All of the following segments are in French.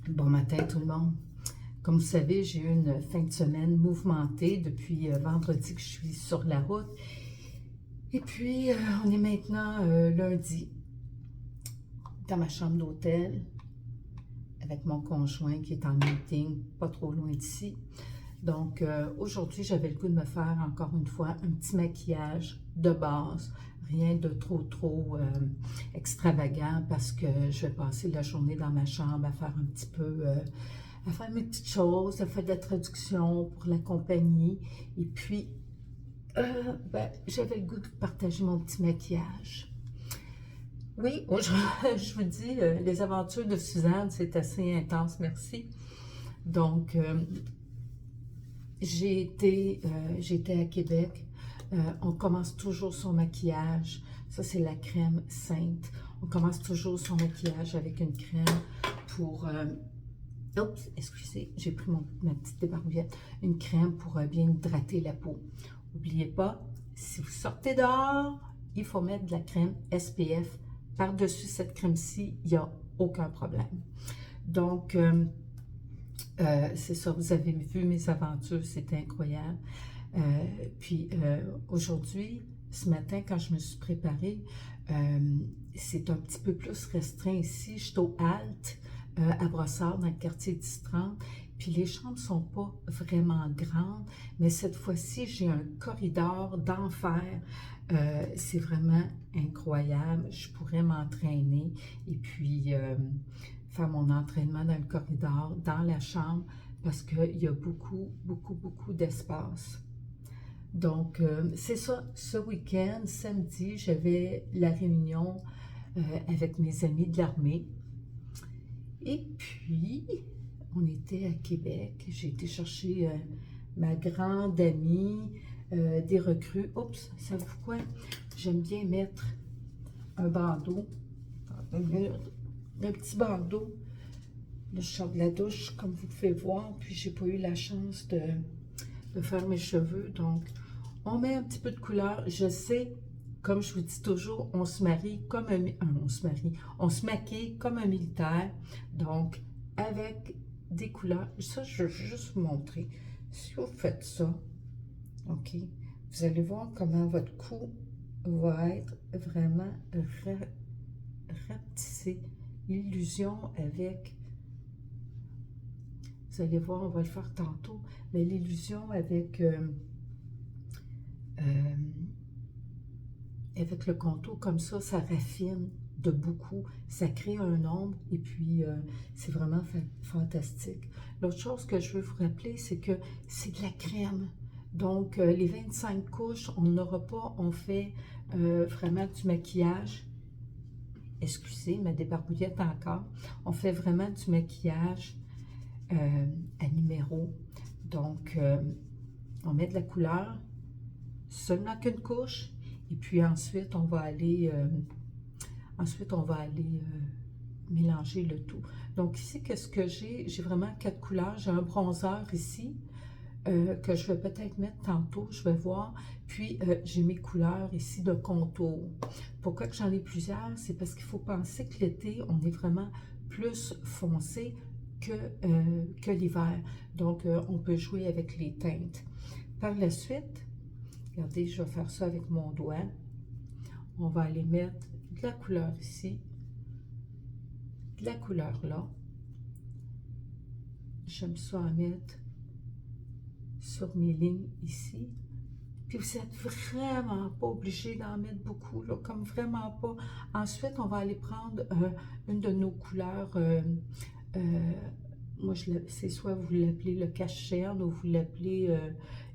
Bon matin tout le monde. Comme vous savez, j'ai eu une fin de semaine mouvementée depuis vendredi que je suis sur la route. Et puis, on est maintenant lundi dans ma chambre d'hôtel avec mon conjoint qui est en meeting pas trop loin d'ici. Donc, aujourd'hui, j'avais le goût de me faire encore une fois un petit maquillage de base. Rien de trop extravagant parce que je vais passer la journée dans ma chambre à faire un petit peu, à faire mes petites choses, à faire de la traduction pour la compagnie. Et puis, j'avais le goût de partager mon petit maquillage. Oui, je vous dis, les aventures de Suzanne, c'est assez intense, merci. Donc, j'ai été à Québec. On commence toujours son maquillage. Ça, c'est la crème Sainte. On commence toujours son maquillage avec une crème pour... oups, excusez, j'ai pris ma petite débarbouillette. Une crème pour bien hydrater la peau. N'oubliez pas, si vous sortez dehors, il faut mettre de la crème SPF par-dessus cette crème-ci. Il n'y a aucun problème. Donc... c'est ça, vous avez vu mes aventures, c'était incroyable. Aujourd'hui, ce matin, quand je me suis préparée, c'est un petit peu plus restreint ici. Je suis au Halte, à Brossard, dans le quartier 10-30. Puis les chambres ne sont pas vraiment grandes, mais cette fois-ci, j'ai un corridor d'enfer. C'est vraiment incroyable. Je pourrais m'entraîner et puis faire mon entraînement dans le corridor, dans la chambre, parce qu'il y a beaucoup d'espace. Donc, c'est ça, ce week-end, samedi, j'avais la réunion avec mes amis de l'armée. Et puis, on était à Québec. J'ai été chercher ma grande amie des recrues. Oups, savez-vous quoi? J'aime bien mettre un bandeau, un petit bandeau. Là, je sors de la douche, comme vous pouvez voir, puis j'ai pas eu la chance de faire mes cheveux. Donc, on met un petit peu de couleur. Je sais, comme je vous dis toujours, on se marie comme on se maquille comme un militaire. Donc, avec des couleurs. Ça, je veux juste vous montrer. Si vous faites ça, OK, vous allez voir comment votre cou va être vraiment rapetissé. L'illusion avec... Vous allez voir, on va le faire tantôt, mais l'illusion avec le contour comme ça raffine de beaucoup, ça crée un ombre et puis c'est vraiment fantastique. L'autre chose que je veux vous rappeler, c'est que c'est de la crème. Donc, les 25 couches, on n'aura pas, on fait vraiment du maquillage. Excusez, ma débarbouillette encore. On fait vraiment du maquillage à numéro. Donc, on met de la couleur, seulement qu'une couche, et puis ensuite, on va aller, mélanger le tout. Donc ici, qu'est-ce que j'ai? J'ai vraiment 4 couleurs. J'ai un bronzer ici, que je vais peut-être mettre tantôt, je vais voir. Puis, j'ai mes couleurs ici de contour. Pourquoi que j'en ai plusieurs? C'est parce qu'il faut penser que l'été, on est vraiment plus foncé que l'hiver. Donc, on peut jouer avec les teintes. Par la suite, regardez, je vais faire ça avec mon doigt. On va aller mettre de la couleur ici, de la couleur là. J'aime ça en mettre sur mes lignes ici. Puis vous n'êtes vraiment pas obligé d'en mettre beaucoup, là, comme vraiment pas. Ensuite, on va aller prendre une de nos couleurs. Moi, c'est soit vous l'appelez le cache-cerne ou vous l'appelez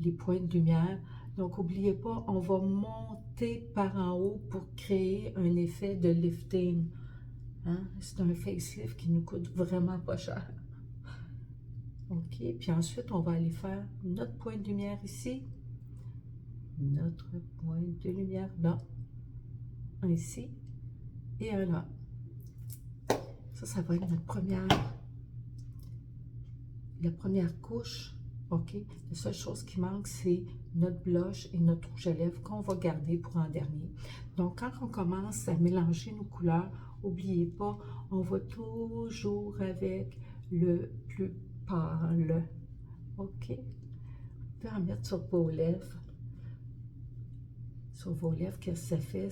les points de lumière. Donc, n'oubliez pas, on va monter par en haut pour créer un effet de lifting. Hein? C'est un facelift qui nous coûte vraiment pas cher. OK, puis ensuite, on va aller faire notre point de lumière ici. Notre point de lumière là. Un ici et un là. Ça va être la première couche. OK, la seule chose qui manque, c'est notre blush et notre rouge à lèvres qu'on va garder pour en dernier. Donc, quand on commence à mélanger nos couleurs, n'oubliez pas, on va toujours avec le plus pâle. OK? Vous pouvez en mettre sur vos lèvres. Sur vos lèvres, qu'est-ce que ça fait?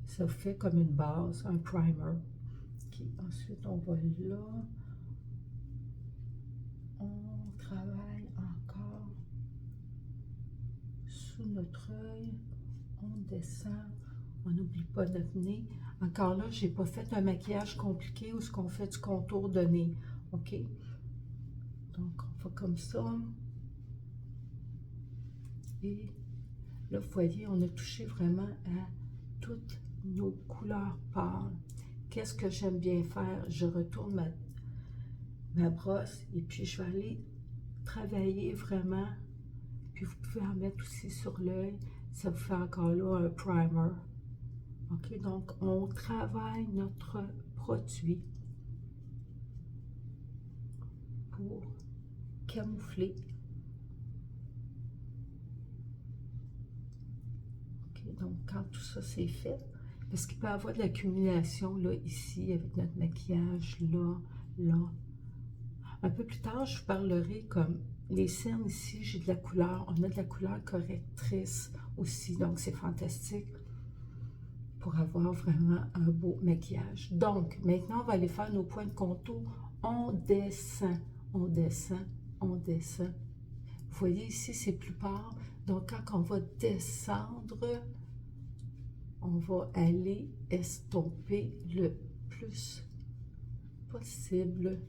Ça vous fait comme une base, un primer. OK. Ensuite, on va là. On travaille encore sous notre œil. On descend. On n'oublie pas notre nez. Encore là, je n'ai pas fait un maquillage compliqué où ce qu'on fait du contour de nez. OK? Donc, on va comme ça. Et là, vous voyez, on a touché vraiment à toutes nos couleurs pâles. Qu'est-ce que j'aime bien faire? Je retourne ma brosse et puis je vais aller travailler vraiment. Puis vous pouvez en mettre aussi sur l'œil. Ça vous fait encore là un primer. OK, donc on travaille notre produit pour camoufler. OK, donc quand tout ça c'est fait, parce qu'il peut y avoir de l'accumulation là, ici, avec notre maquillage, là, là. Un peu plus tard, je vous parlerai comme les cernes ici, j'ai de la couleur. On a de la couleur correctrice aussi, donc c'est fantastique pour avoir vraiment un beau maquillage. Donc, maintenant, on va aller faire nos points de contour. On descend, on descend, on descend. Vous voyez ici, c'est plus pâle. Donc, quand on va descendre, on va aller estomper le plus possible.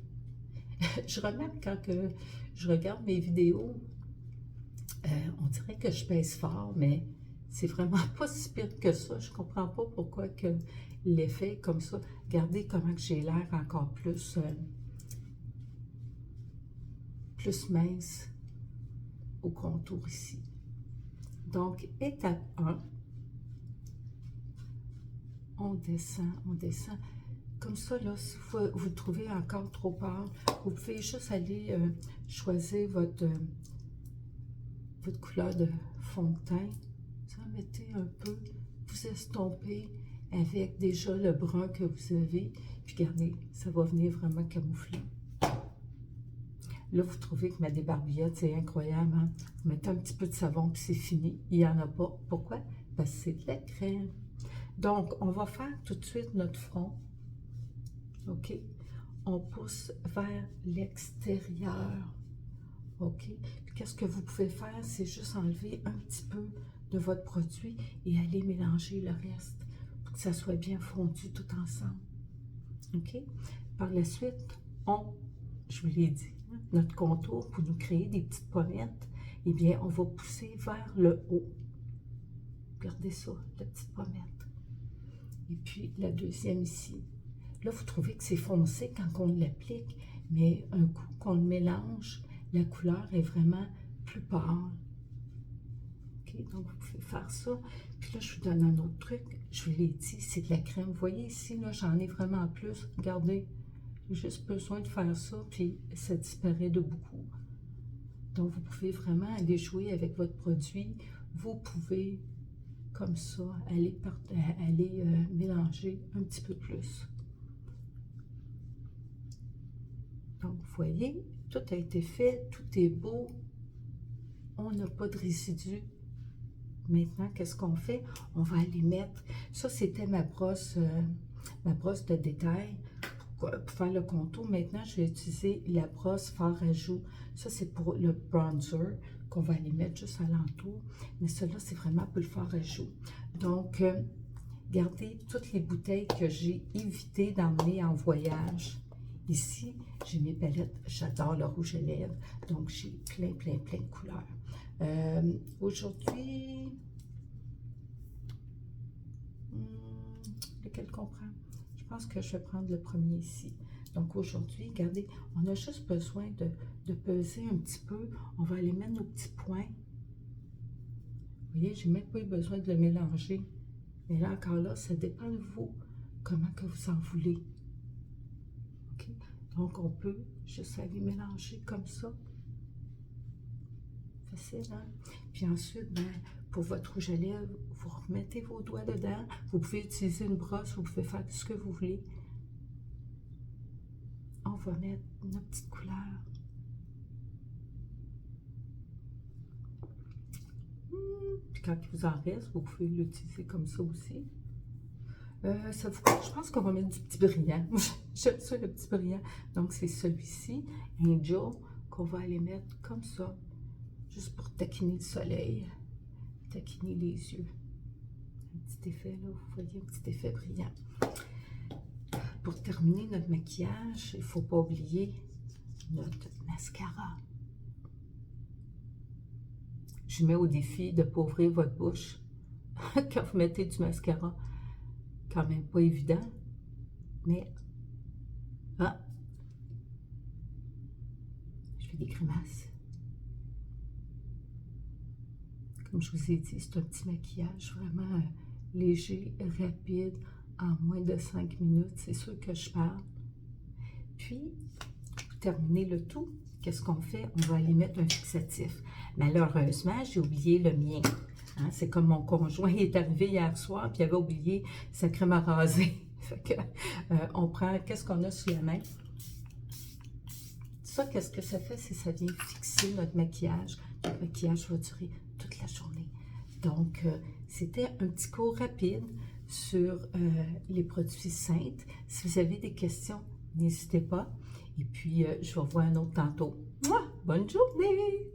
Je remarque quand que je regarde mes vidéos, on dirait que je pèse fort, mais c'est vraiment pas si pire que ça. Je comprends pas pourquoi que l'effet est comme ça. Regardez comment j'ai l'air encore plus, plus mince au contour ici. Donc, étape 1, on descend, on descend. Comme ça, là, si vous le trouvez encore trop pâle, vous pouvez juste aller choisir votre couleur de fond de teint. Vous en mettez un peu, vous estompez avec déjà le brun que vous avez. Puis regardez, ça va venir vraiment camoufler. Là, vous trouvez que ma débarbillette, c'est incroyable. Hein? Vous mettez un petit peu de savon, puis c'est fini. Il n'y en a pas. Pourquoi? Parce que c'est de la crème. Donc, on va faire tout de suite notre front. OK? On pousse vers l'extérieur. OK? Puis qu'est-ce que vous pouvez faire? C'est juste enlever un petit peu de votre produit et aller mélanger le reste pour que ça soit bien fondu tout ensemble. OK? Par la suite, je vous l'ai dit, hein, notre contour pour nous créer des petites pommettes, eh bien, on va pousser vers le haut. Regardez ça, la petite pommette. Et puis, la deuxième ici. Là, vous trouvez que c'est foncé quand on l'applique, mais un coup qu'on le mélange, la couleur est vraiment plus pâle. OK, donc vous pouvez faire ça. Puis là, je vous donne un autre truc. Je vous l'ai dit, c'est de la crème. Vous voyez ici, là, j'en ai vraiment plus. Regardez, j'ai juste besoin de faire ça, puis ça disparaît de beaucoup. Donc, vous pouvez vraiment aller jouer avec votre produit. Vous pouvez, comme ça, aller mélanger un petit peu plus. Donc, vous voyez, tout a été fait, tout est beau. On n'a pas de résidus. Maintenant, qu'est-ce qu'on fait? On va aller mettre... Ça, c'était ma brosse de détail pour faire le contour. Maintenant, je vais utiliser la brosse fard à joues. Ça, c'est pour le bronzer qu'on va aller mettre juste alentour. Mais cela, c'est vraiment pour le fard à joues. Donc, regardez toutes les bouteilles que j'ai évité d'emmener en voyage. Ici, j'ai mes palettes. J'adore le rouge à lèvres. Donc, j'ai plein de couleurs. Aujourd'hui, lequel qu'on prend? Je pense que je vais prendre le premier ici. Donc, aujourd'hui, regardez, on a juste besoin de peser un petit peu. On va aller mettre nos petits points. Vous voyez, je n'ai même pas eu besoin de le mélanger. Mais là, encore là, ça dépend de vous, comment que vous en voulez. OK? Donc, on peut juste aller mélanger comme ça. Facile, hein? Puis ensuite, ben, pour votre rouge à lèvres, vous remettez vos doigts dedans. Vous pouvez utiliser une brosse, vous pouvez faire ce que vous voulez. va mettre notre petite couleur. Puis quand il vous en reste, vous pouvez l'utiliser comme ça aussi. Je pense qu'on va mettre du petit brillant. J'aime ça, le petit brillant. Donc, c'est celui-ci, Angel, qu'on va aller mettre comme ça, juste pour taquiner le soleil, taquiner les yeux. Un petit effet, là, vous voyez, un petit effet brillant. Pour terminer notre maquillage, il ne faut pas oublier notre mascara. Je mets au défi de ne pas ouvrir votre bouche quand vous mettez du mascara. Quand même pas évident, mais je fais des grimaces. Comme je vous ai dit, c'est un petit maquillage vraiment léger, rapide, en moins de 5 minutes. C'est sûr que je parle. Puis, pour terminer le tout, qu'est-ce qu'on fait? On va aller mettre un fixatif. Malheureusement, j'ai oublié le mien. Hein? C'est comme mon conjoint, il est arrivé hier soir, puis il avait oublié sa crème à raser. Fait que, on prend, qu'est-ce qu'on a sous la main? Ça, qu'est-ce que ça fait? C'est ça vient fixer notre maquillage. Notre maquillage va durer toute la journée. Donc, c'était un petit cours rapide sur les produits Sainte. Si vous avez des questions, n'hésitez pas. Et puis, je vous revois un autre tantôt. Mouah! Bonne journée!